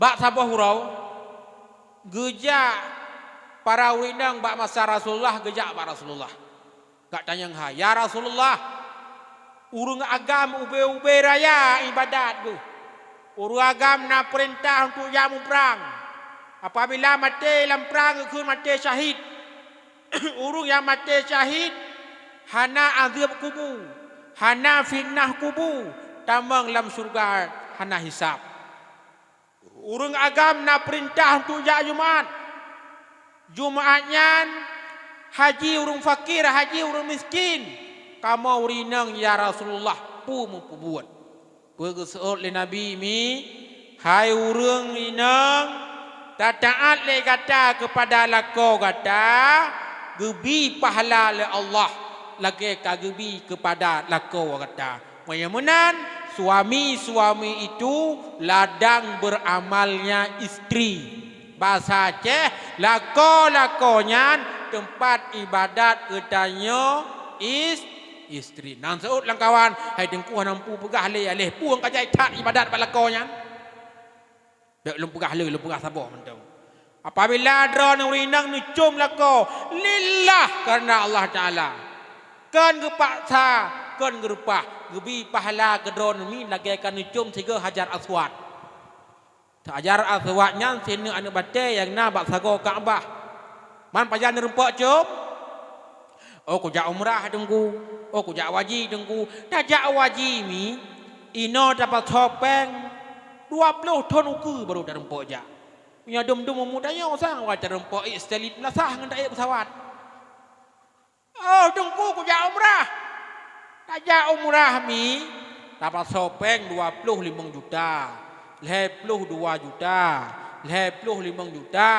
Bak sabah hurau gejak para winang bak masa Rasulullah gejak bak Rasulullah. Gak tanya ha, ya Rasulullah, urung agam ube-ube raya ibadat tu. Urung agam na perintah untuk jamu perang. Apabila mati dalam perang ikut mati syahid. Urung yang mati syahid hana azab kubur, hana fitnah kubur, tamang dalam surga hana hisab. Urung agam na perintah untuk jak Jumaat. Jumaatnya haji urung fakir, haji urung miskin. Kamu urinang ya Rasulullah pu mempubuat. Bergeseot le Nabi mi, hai urung inang, tak taat le kata kepada lako kata, gebi pahala le Allah, lagi kagebi kepada lako kata. Menyamanan suami-suami itu ladang beramalnya istri. Bahasa Aceh, lako-lakonya tempat ibadat ketanya istri. Nang seut lang kawan, hai dengku nampu pegah alih puang kajai tak ibadat balakonya. Dak lum pegah le, lum pegah sabah mentau. Apabila drone urinang ni cum lako, lillah karena Allah Taala. Kan gepaksa, kan gerupah, gebi pahala kedron mi lagi kan ni cum sehingga Hajar Aswad. Hajar Aswadnya sini anu bate yang na bak sago Kaabah. Man pajan rempok cum. Oh ku jak umrah dengku. Oh ku jak waji dengku. Dah jak waji mi ino dapat topeng 20 ton uku baru dah rempok jak. Punya dum-dum mudanya sang wajar rempok istelit nasah ngan daik pesawat. Oh dengku ku jak umrah. Dah jak umrah mi dapat topeng 25 juta. 22 juta. 25 juta.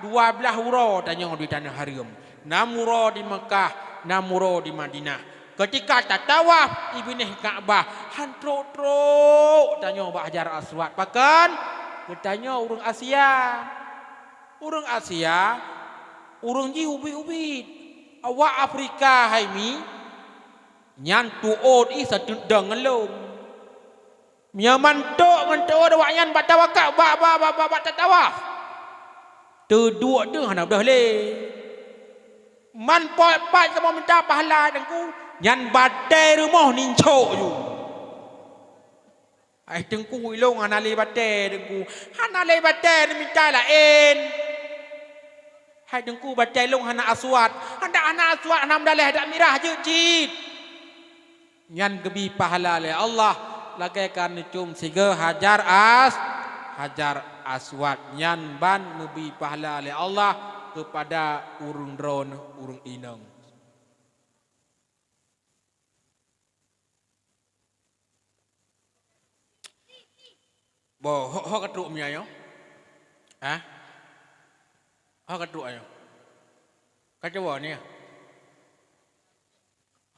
12 euro tanya di tanah haram. 6 euro di Mekah, 6 euro di Madinah. Ketika tak tawaf ibnih Kaabah, hantro-tro tanya Mbak Hajar Aswad. Bahkan bertanya urang Asia. Urang Asia, urang ji ubi-ubi. Awak Afrika hai mi nyan tuot i sadeng ngelung. Nyaman tok ngantuk ada wakyan bat tawakal bat tawaf. Terdua tu hana dah le. Man pat kamu minta pahala dengku nyan batai rumah nincok ju. Ai dengku ilong hana le batai dengku. Hana le batai ni minta lah en. Hai dengku batai long hana aswad. Hana aswad hana mdaleh dak mirah je cit. Nyan gebi pahala le Allah. Lagaikan cum siga Hajar Aswad nyan ban mebi pahala oleh Allah kepada urung drone urung inang. Bo ho katruk mia yo. Ha? Ho katruk ayo. Kacawa ni.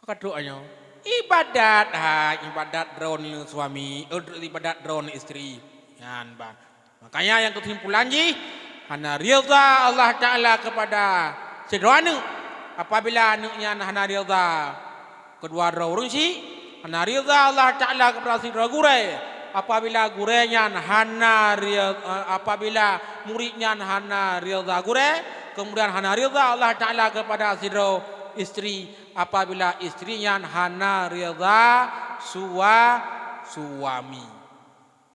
Ho katruk ayo. Ibadat ibadat drone suami, ibadat drone istri. Yan ban. Makanya yang kesimpulan ji, hana ridha Allah Taala kepada sedroane. Apabila anaknya hana ridha kedua orang si, hana ridha Allah Taala kepada sidra gure. Apabila gurenya hana ridha, apabila muridnya hana ridha gure, kemudian hana ridha Allah Taala kepada sidra istri. Apabila istrinya hana ridha suami.